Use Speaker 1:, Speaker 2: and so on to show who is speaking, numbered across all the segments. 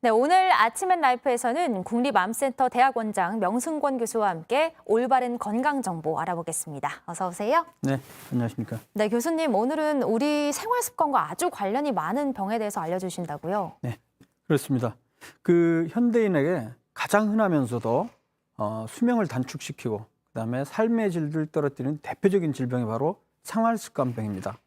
Speaker 1: 네, 오늘 아침엔 라이프에서는 국립암센터 대학원장 명승권 교수와 함께 올바른 건강 정보 알아보겠습니다. 어서 오세요.
Speaker 2: 네, 안녕하십니까.
Speaker 1: 네, 교수님, 오늘은 우리 생활 습관과 아주 관련이 많은 병에 대해서 알려주신다고요?
Speaker 2: 네, 그렇습니다. 현대인에게 가장 흔하면서도 수명을 단축시키고 그다음에 삶의 질을 떨어뜨리는 대표적인 질병이 바로 생활습관병입니다.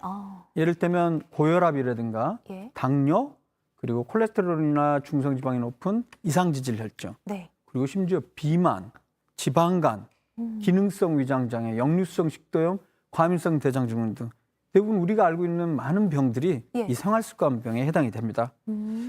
Speaker 2: 예를 들면 고혈압이라든가
Speaker 1: 예.
Speaker 2: 당뇨, 그리고 콜레스테롤이나 중성지방이 높은 이상지질 혈증,
Speaker 1: 네.
Speaker 2: 그리고 심지어 비만, 지방간, 기능성 위장장애, 역류성 식도염, 과민성 대장증후군 등 대부분 우리가 알고 있는 많은 병들이
Speaker 1: 예.
Speaker 2: 이 생활습관병에 해당이 됩니다.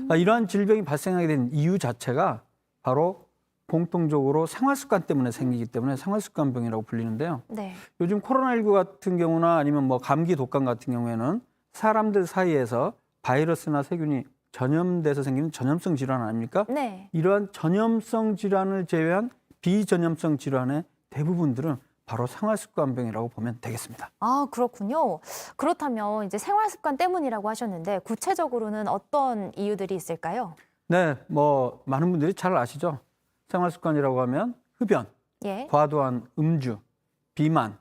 Speaker 2: 이러한 질병이 발생하게 된 이유 자체가 바로 공통적으로 생활습관 때문에 생기기 때문에 생활습관병이라고 불리는데요.
Speaker 1: 네.
Speaker 2: 요즘 코로나19 같은 경우나 아니면 뭐 감기, 독감 같은 경우에는 사람들 사이에서 바이러스나 세균이 전염돼서 생기는 전염성 질환 아닙니까?
Speaker 1: 네.
Speaker 2: 이러한 전염성 질환을 제외한 비전염성 질환의 대부분들은 바로 생활습관병이라고 보면 되겠습니다.
Speaker 1: 아, 그렇군요. 그렇다면 이제 생활 습관 때문이라고 하셨는데 구체적으로는 어떤 이유들이 있을까요?
Speaker 2: 네, 뭐 많은 분들이 잘 아시죠? 생활습관이라고 하면 흡연,
Speaker 1: 예.
Speaker 2: 과도한 음주, 비만,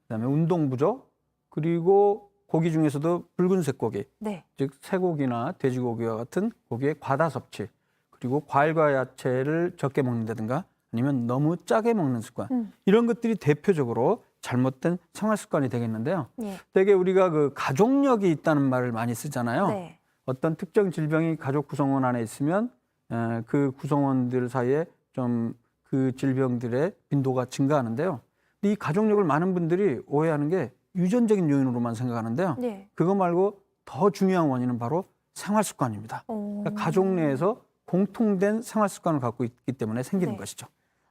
Speaker 2: 그다음에 운동 부족, 그리고 고기 중에서도 붉은색 고기,
Speaker 1: 네.
Speaker 2: 즉 쇠고기나 돼지고기와 같은 고기의 과다 섭취, 그리고 과일과 야채를 적게 먹는다든가 아니면 너무 짜게 먹는 습관, 이런 것들이 대표적으로 잘못된 생활 습관이 되겠는데요.
Speaker 1: 예.
Speaker 2: 되게 우리가 가족력이 있다는 말을 많이 쓰잖아요.
Speaker 1: 네.
Speaker 2: 어떤 특정 질병이 가족 구성원 안에 있으면 그 구성원들 사이에 좀 그 질병들의 빈도가 증가하는데요. 이 가족력을 많은 분들이 오해하는 게 유전적인 요인으로만 생각하는데요.
Speaker 1: 네.
Speaker 2: 그거 말고 더 중요한 원인은 바로 생활 습관입니다. 그러니까 가족 내에서 공통된 생활 습관을 갖고 있기 때문에 생기는
Speaker 1: 네.
Speaker 2: 것이죠.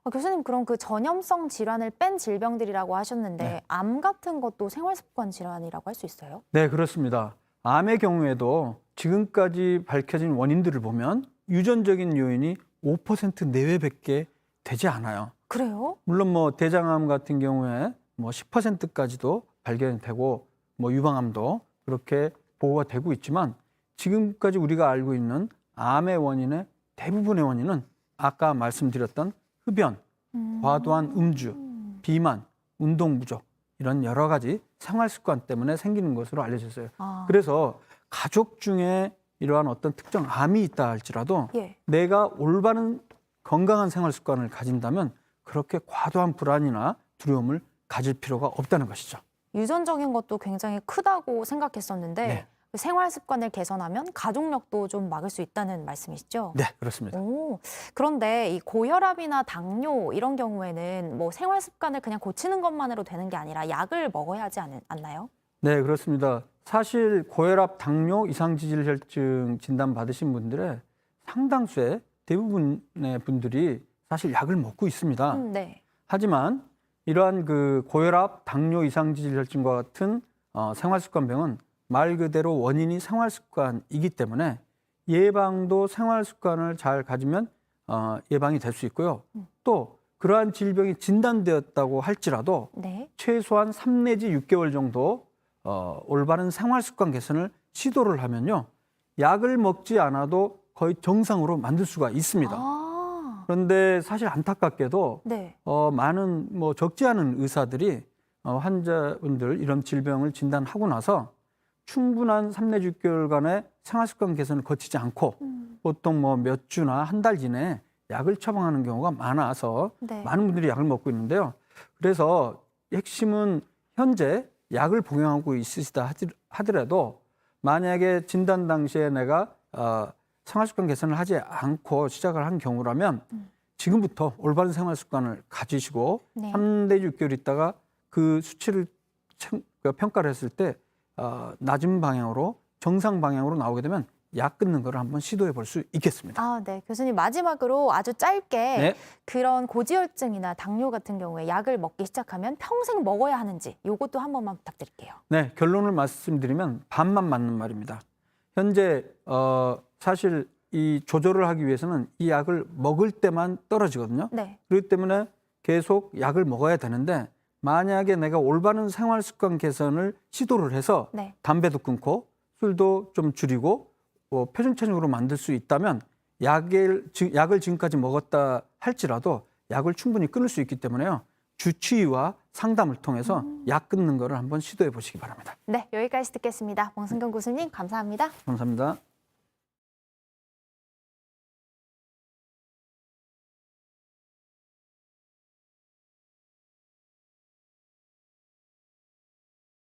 Speaker 1: 교수님, 그럼 그 전염성 질환을 뺀 질병들이라고 하셨는데
Speaker 2: 네.
Speaker 1: 암 같은 것도 생활 습관 질환이라고 할 수 있어요?
Speaker 2: 네, 그렇습니다. 암의 경우에도 지금까지 밝혀진 원인들을 보면 유전적인 요인이 5% 내외밖에 되지 않아요.
Speaker 1: 그래요?
Speaker 2: 물론 뭐 대장암 같은 경우에 뭐 10%까지도 발견되고 뭐 유방암도 그렇게 보고가 되고 있지만 지금까지 우리가 알고 있는 암의 원인의 대부분의 원인은 아까 말씀드렸던 흡연, 과도한 음주, 비만, 운동 부족 이런 여러 가지 생활 습관 때문에 생기는 것으로 알려졌어요. 그래서 가족 중에 이러한 어떤 특정 암이 있다 할지라도
Speaker 1: 예.
Speaker 2: 내가 올바른 건강한 생활 습관을 가진다면 그렇게 과도한 불안이나 두려움을 가질 필요가 없다는 것이죠.
Speaker 1: 유전적인 것도 굉장히 크다고 생각했었는데
Speaker 2: 네.
Speaker 1: 그 생활 습관을 개선하면 가족력도 좀 막을 수 있다는 말씀이시죠?
Speaker 2: 네, 그렇습니다.
Speaker 1: 그런데 이 고혈압이나 당뇨 이런 경우에는 뭐 생활 습관을 그냥 고치는 것만으로 되는 게 아니라 약을 먹어야 하지 않나요?
Speaker 2: 네, 그렇습니다. 사실 고혈압, 당뇨, 이상지질혈증 진단 받으신 분들의 상당수의 대부분의 분들이 사실 약을 먹고 있습니다.
Speaker 1: 네.
Speaker 2: 하지만 이러한 고혈압, 당뇨, 이상지질혈증과 같은 생활습관병은 말 그대로 원인이 생활습관이기 때문에 예방도 생활습관을 잘 가지면 예방이 될 수 있고요. 또 그러한 질병이 진단되었다고 할지라도
Speaker 1: 네.
Speaker 2: 최소한 3 내지 6개월 정도 올바른 생활습관 개선을 시도를 하면요. 약을 먹지 않아도 거의 정상으로 만들 수가 있습니다. 그런데 사실 안타깝게도
Speaker 1: 네.
Speaker 2: 많은 뭐 적지 않은 의사들이 환자분들 이런 질병을 진단하고 나서 충분한 3 내지 6개월간의 생활습관 개선을 거치지 않고 보통 뭐 몇 주나 한 달 이내에 약을 처방하는 경우가 많아서
Speaker 1: 네.
Speaker 2: 많은 분들이 약을 먹고 있는데요. 그래서 핵심은 현재 약을 복용하고 있으시다 하더라도 만약에 진단 당시에 내가 생활습관 개선을 하지 않고 시작을 한 경우라면 지금부터 올바른 생활습관을 가지시고
Speaker 1: 네.
Speaker 2: 3 내지 6개월 있다가 그 수치를 평가를 했을 때 낮은 방향으로 정상 방향으로 나오게 되면 약 끊는 거를 한번 시도해 볼 수 있겠습니다.
Speaker 1: 네. 교수님, 마지막으로 아주 짧게
Speaker 2: 네.
Speaker 1: 그런 고지혈증이나 당뇨 같은 경우에 약을 먹기 시작하면 평생 먹어야 하는지 이것도 한 번만 부탁드릴게요.
Speaker 2: 네, 결론을 말씀드리면 반만 맞는 말입니다. 현재 사실 이 조절을 하기 위해서는 이 약을 먹을 때만 떨어지거든요.
Speaker 1: 네.
Speaker 2: 그렇기 때문에 계속 약을 먹어야 되는데 만약에 내가 올바른 생활 습관 개선을 시도를 해서
Speaker 1: 네.
Speaker 2: 담배도 끊고 술도 좀 줄이고 표준체중으로 만들 수 있다면 약을 지금까지 먹었다 할지라도 약을 충분히 끊을 수 있기 때문에요. 주치의와 상담을 통해서 약 끊는 거를 한번 시도해 보시기 바랍니다.
Speaker 1: 네, 여기까지 듣겠습니다. 봉승경 교수님 감사합니다.
Speaker 2: 감사합니다.